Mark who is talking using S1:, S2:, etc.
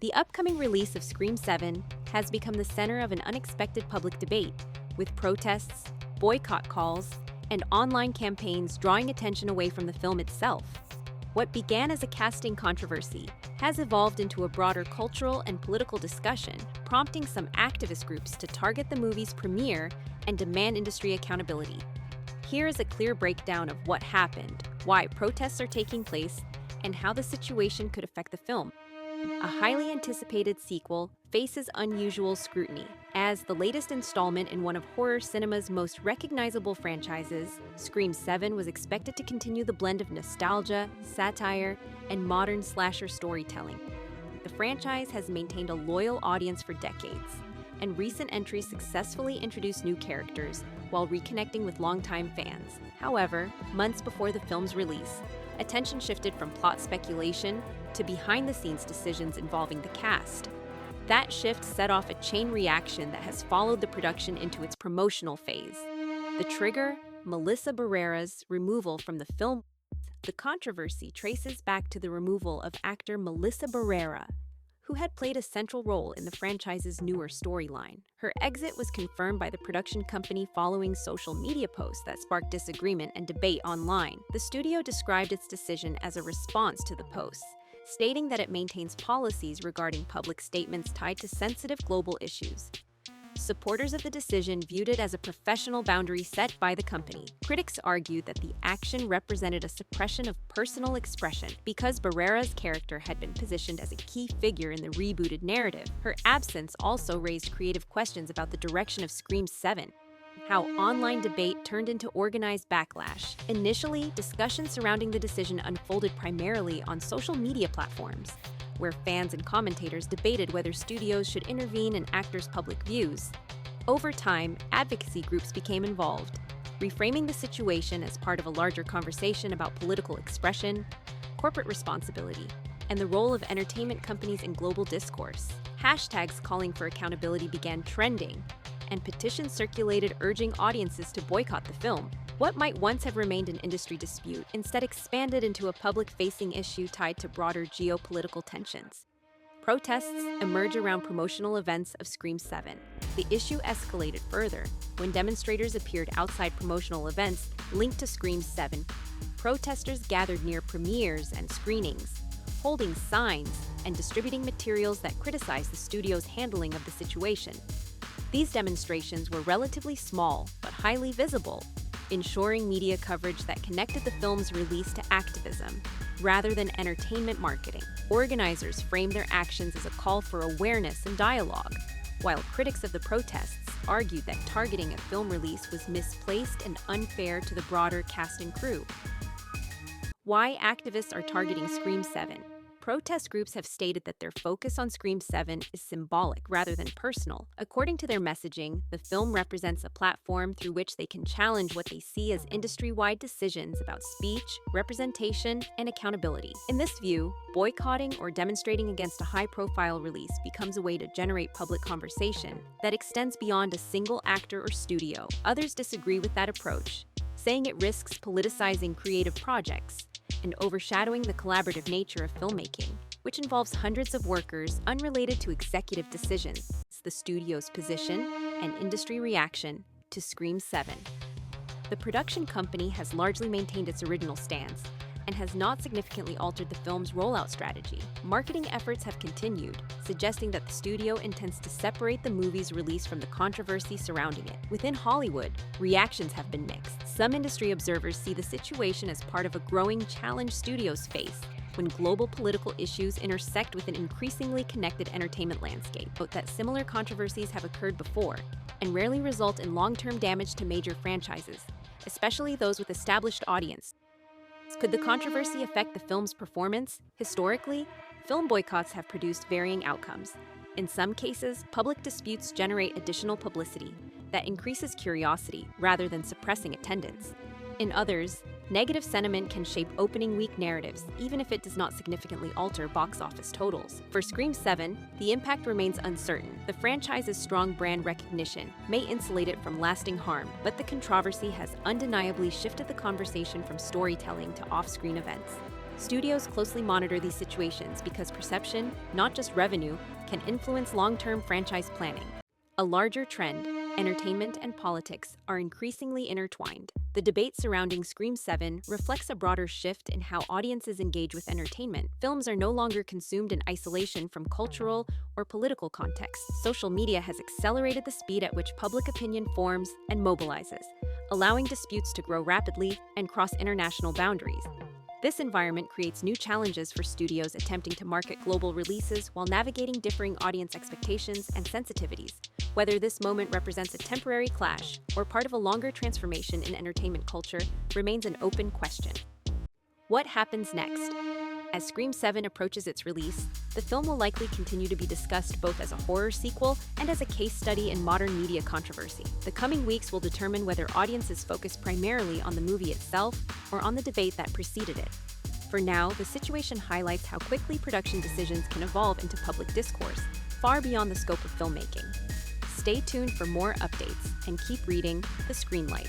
S1: The upcoming release of Scream 7 has become the center of an unexpected public debate, with protests, boycott calls, and online campaigns drawing attention away from the film itself. What began as a casting controversy has evolved into a broader cultural and political discussion, prompting some activist groups to target the movie's premiere and demand industry accountability. Here is a clear breakdown of what happened, why protests are taking place, and how the situation could affect the film. A highly anticipated sequel faces unusual scrutiny. As the latest installment in one of horror cinema's most recognizable franchises, Scream 7 was expected to continue the blend of nostalgia, satire, and modern slasher storytelling. The franchise has maintained a loyal audience for decades, and recent entries successfully introduced new characters while reconnecting with longtime fans. However, months before the film's release, attention shifted from plot speculation to behind-the-scenes decisions involving the cast. That shift set off a chain reaction that has followed the production into its promotional phase. The trigger, Melissa Barrera's removal from the film. The controversy traces back to the removal of actor Melissa Barrera, who had played a central role in the franchise's newer storyline. Her exit was confirmed by the production company following social media posts that sparked disagreement and debate online. The studio described its decision as a response to the posts, stating that it maintains policies regarding public statements tied to sensitive global issues. Supporters of the decision viewed it as a professional boundary set by the company. Critics argued that the action represented a suppression of personal expression because Barrera's character had been positioned as a key figure in the rebooted narrative. Her absence also raised creative questions about the direction of Scream 7. How online debate turned into organized backlash. Initially, discussions surrounding the decision unfolded primarily on social media platforms, where fans and commentators debated whether studios should intervene in actors' public views. Over time, advocacy groups became involved, reframing the situation as part of a larger conversation about political expression, corporate responsibility, and the role of entertainment companies in global discourse. Hashtags calling for accountability began trending, and petitions circulated urging audiences to boycott the film. What might once have remained an industry dispute instead expanded into a public-facing issue tied to broader geopolitical tensions. Protests emerge around promotional events of Scream 7. The issue escalated further when demonstrators appeared outside promotional events linked to Scream 7. Protesters gathered near premieres and screenings, holding signs and distributing materials that criticized the studio's handling of the situation. These demonstrations were relatively small but highly visible, ensuring media coverage that connected the film's release to activism, rather than entertainment marketing. Organizers framed their actions as a call for awareness and dialogue, while critics of the protests argued that targeting a film release was misplaced and unfair to the broader cast and crew. Why activists are targeting Scream 7? Protest groups have stated that their focus on Scream 7 is symbolic rather than personal. According to their messaging, the film represents a platform through which they can challenge what they see as industry-wide decisions about speech, representation, and accountability. In this view, boycotting or demonstrating against a high-profile release becomes a way to generate public conversation that extends beyond a single actor or studio. Others disagree with that approach, saying it risks politicizing creative projects and overshadowing the collaborative nature of filmmaking, which involves hundreds of workers unrelated to executive decisions. The studio's position and industry reaction to Scream 7. The production company has largely maintained its original stance and has not significantly altered the film's rollout strategy. Marketing efforts have continued, suggesting that the studio intends to separate the movie's release from the controversy surrounding it. Within Hollywood, reactions have been mixed. Some industry observers see the situation as part of a growing challenge studios face when global political issues intersect with an increasingly connected entertainment landscape. Note that similar controversies have occurred before and rarely result in long-term damage to major franchises, especially those with established audience. Could the controversy affect the film's performance? Historically, film boycotts have produced varying outcomes. In some cases, public disputes generate additional publicity that increases curiosity rather than suppressing attendance. In others, negative sentiment can shape opening week narratives, even if it does not significantly alter box office totals. For Scream 7, the impact remains uncertain. The franchise's strong brand recognition may insulate it from lasting harm, but the controversy has undeniably shifted the conversation from storytelling to off-screen events. Studios closely monitor these situations because perception, not just revenue, can influence long-term franchise planning. A larger trend, entertainment and politics are increasingly intertwined. The debate surrounding Scream 7 reflects a broader shift in how audiences engage with entertainment. Films are no longer consumed in isolation from cultural or political contexts. Social media has accelerated the speed at which public opinion forms and mobilizes, allowing disputes to grow rapidly and cross international boundaries. This environment creates new challenges for studios attempting to market global releases while navigating differing audience expectations and sensitivities. Whether this moment represents a temporary clash or part of a longer transformation in entertainment culture remains an open question. What happens next? As Scream 7 approaches its release, the film will likely continue to be discussed both as a horror sequel and as a case study in modern media controversy. The coming weeks will determine whether audiences focus primarily on the movie itself or on the debate that preceded it. For now, the situation highlights how quickly production decisions can evolve into public discourse, far beyond the scope of filmmaking. Stay tuned for more updates and keep reading the Screenlight.